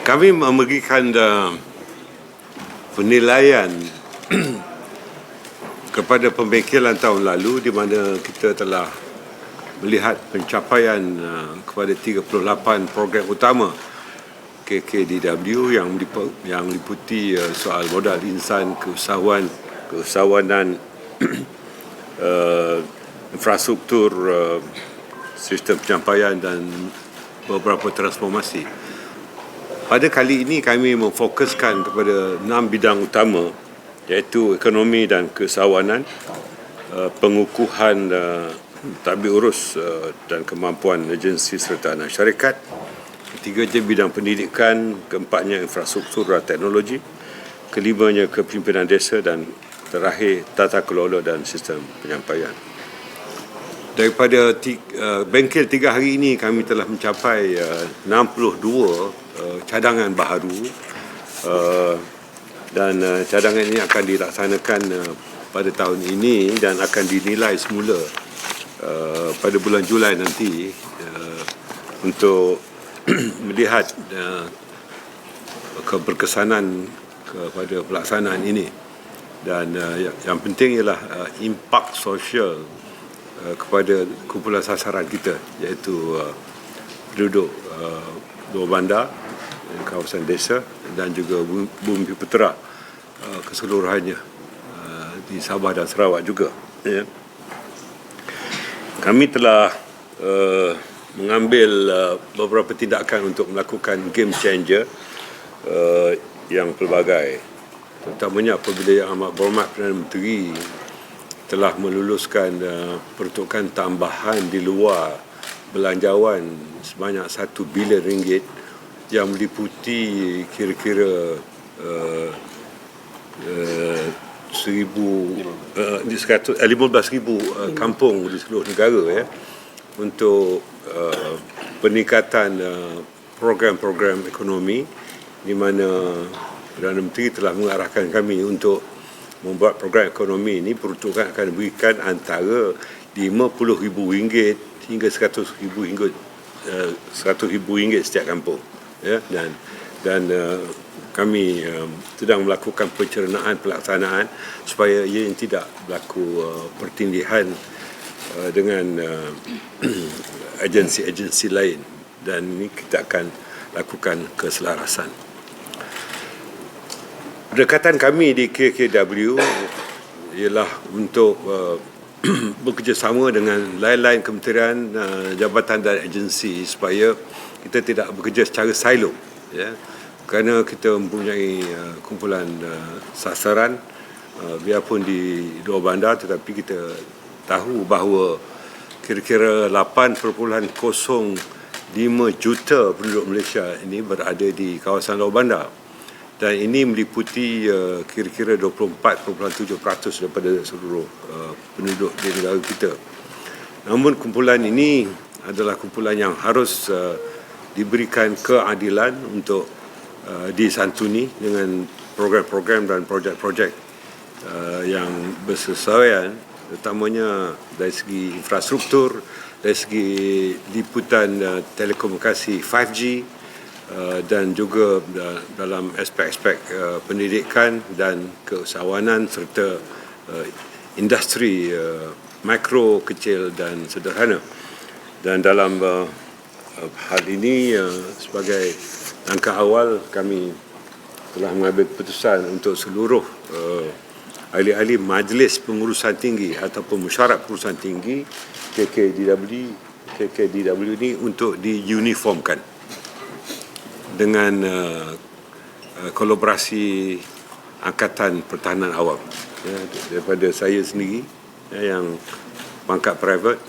Kami memberikan penilaian kepada pembengkelan tahun lalu di mana kita telah melihat pencapaian kepada 38 program utama KKDW yang meliputi soal modal insan, keusahawanan, infrastruktur, sistem penyampaian dan beberapa transformasi. Pada kali ini kami memfokuskan kepada 6 bidang utama iaitu ekonomi dan keusahawanan, pengukuhan tadbir urus dan kemampuan agensi serta anak syarikat, ketiganya bidang pendidikan, keempatnya infrastruktur dan teknologi, kelimanya kepimpinan desa dan terakhir tata kelola dan sistem penyampaian. Daripada bengkel 3 hari ini kami telah mencapai 62 cadangan baharu dan cadangan ini akan dilaksanakan pada tahun ini dan akan dinilai semula pada bulan Julai nanti untuk melihat keberkesanan kepada pelaksanaan ini. Dan yang penting ialah impak sosial kepada kumpulan sasaran kita iaitu penduduk luar bandar, kawasan desa dan juga bumi putera keseluruhannya di Sabah dan Sarawak juga. Kami telah mengambil beberapa tindakan untuk melakukan game changer yang pelbagai, terutamanya apabila Yang Amat Berhormat Perdana Menteri telah meluluskan peruntukan tambahan di luar belanjawan sebanyak 1 bilion ringgit yang meliputi kira-kira 15,000 kampung di seluruh negara untuk peningkatan program-program ekonomi, di mana Perdana Menteri telah mengarahkan kami untuk membuat program ekonomi ini. Peruntukan akan diberikan antara RM50,000 hingga RM100,000 setiap kampung. Dan kami sedang melakukan pencernaan pelaksanaan supaya ia tidak berlaku pertindihan dengan agensi-agensi lain, dan ini kita akan lakukan keselarasan. Pendekatan kami di KKW ialah untuk bekerjasama dengan lain-lain kementerian, jabatan dan agensi supaya kita tidak bekerja secara silo, kerana kita mempunyai kumpulan sasaran biarpun di luar bandar, tetapi kita tahu bahawa kira-kira 8.05 juta penduduk Malaysia ini berada di kawasan luar bandar, dan ini meliputi kira-kira 24.7% daripada seluruh penduduk di negara kita. Namun kumpulan ini adalah kumpulan yang harus diberikan keadilan untuk disantuni dengan program-program dan projek-projek yang bersesuaian, terutamanya dari segi infrastruktur, dari segi liputan telekomunikasi 5G, dan juga dalam aspek-aspek pendidikan dan keusahawanan serta industri mikro, kecil dan sederhana. Dan dalam hal ini sebagai langkah awal kami telah mengambil keputusan untuk seluruh ahli-ahli Majlis Pengurusan Tinggi ataupun Mesyuarat Pengurusan Tinggi KKDW ini untuk diuniformkan dengan kolaborasi Angkatan Pertahanan Awam, daripada saya sendiri yang pangkat private,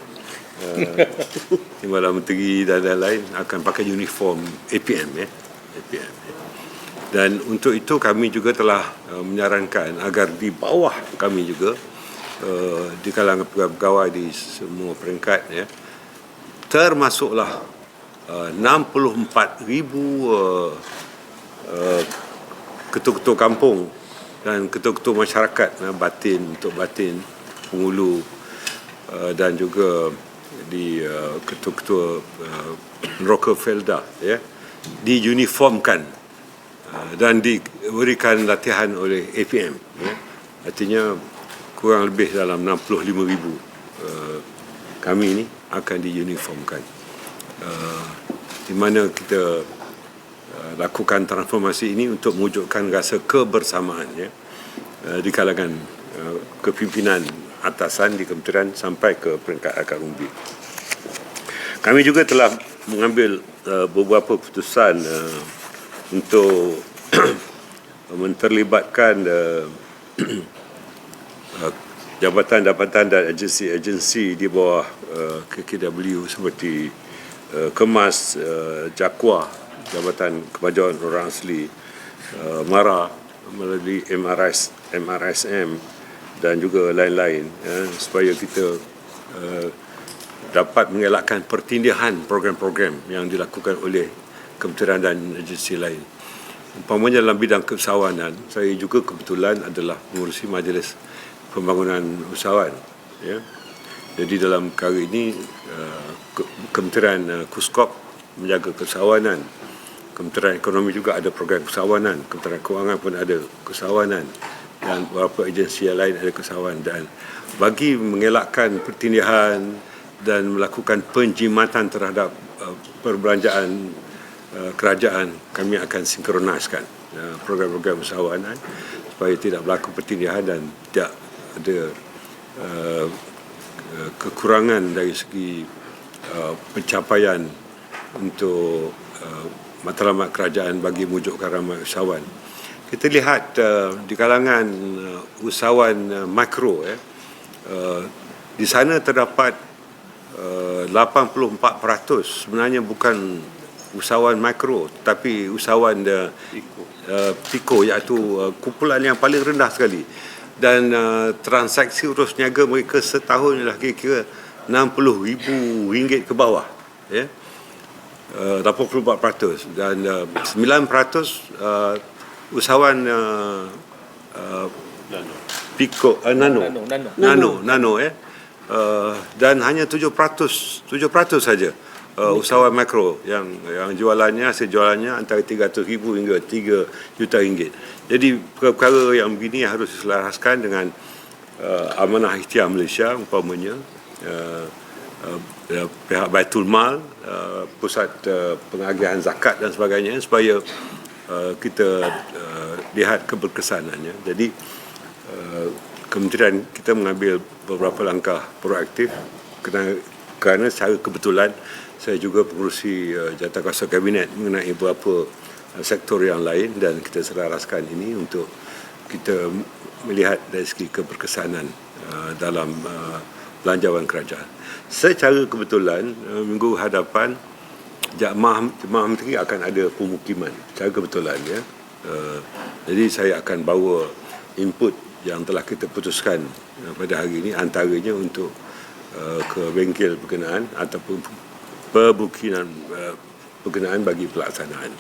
Timbalan Menteri dan lain-lain akan pakai uniform APM. Dan untuk itu kami juga telah menyarankan agar di bawah kami juga di kalangan pegawai di semua peringkat, termasuklah 64,000 ketua-ketua kampung dan ketua-ketua masyarakat, untuk batin, pengulu, dan juga di ketua-ketua Rocker Felda diuniformkan dan diberikan latihan oleh APM. Artinya kurang lebih dalam 65,000 kami ini akan diuniformkan, di mana kita lakukan transformasi ini untuk mewujudkan rasa kebersamaan di kalangan kepimpinan atasan di kementerian sampai ke peringkat akar umbi. Kami juga telah mengambil beberapa keputusan untuk menterlibatkan jabatan-jabatan dan agensi-agensi di bawah KKW seperti Kemas, Jakwa, Jabatan Kemajuan Orang Asli, MARA melalui MRSM dan juga lain-lain, supaya kita dapat mengelakkan pertindihan program-program yang dilakukan oleh kementerian dan agensi lain. Umpamanya dalam bidang keusahawanan, saya juga kebetulan adalah mengurusi Majlis Pembangunan Usahawan. Jadi dalam perkara ini, Kementerian KUSKOP menjaga keusahawanan, Kementerian Ekonomi juga ada program keusahawanan, Kementerian Kewangan pun ada keusahawanan, dan beberapa agensi yang lain ada keusahawanan. Dan bagi mengelakkan pertindihan dan melakukan penjimatan terhadap perbelanjaan kerajaan, kami akan sinkronaskan program-program usahawanan supaya tidak berlaku pertindihan dan tidak ada kekurangan dari segi pencapaian untuk matlamat kerajaan bagi mewujudkan ramai usahawan. Kita lihat di kalangan usahawan makro, di sana terdapat 84% sebenarnya bukan usahawan makro, tapi usahawan PIKO, iaitu kumpulan yang paling rendah sekali. Dan transaksi urus niaga mereka setahun adalah kira-kira RM60,000 ke bawah. 84%. Dan 9% usahawan PIKO, nano, dan hanya 7% saja usahawan makro yang jualannya, hasil jualannya antara RM300,000 hingga RM3 juta. Jadi perkara yang begini harus diselaraskan dengan Amanah Ikhtiar Malaysia, umpamanya pihak Baitul Mal, pusat pengagihan zakat dan sebagainya, supaya kita lihat keberkesanannya. Jadi kementerian kita mengambil beberapa langkah proaktif kerana secara kebetulan saya juga pengurusi jawatankuasa kabinet mengenai beberapa sektor yang lain, dan kita selaraskan ini untuk kita melihat dari segi keberkesanan dalam belanjawan kerajaan. Secara kebetulan minggu hadapan Jemaah Menteri akan ada pemukiman secara kebetulan, jadi saya akan bawa input yang telah kita putuskan pada hari ini, antaranya untuk ke bengkel berkenaan ataupun perbukinan berkenaan bagi pelaksanaan.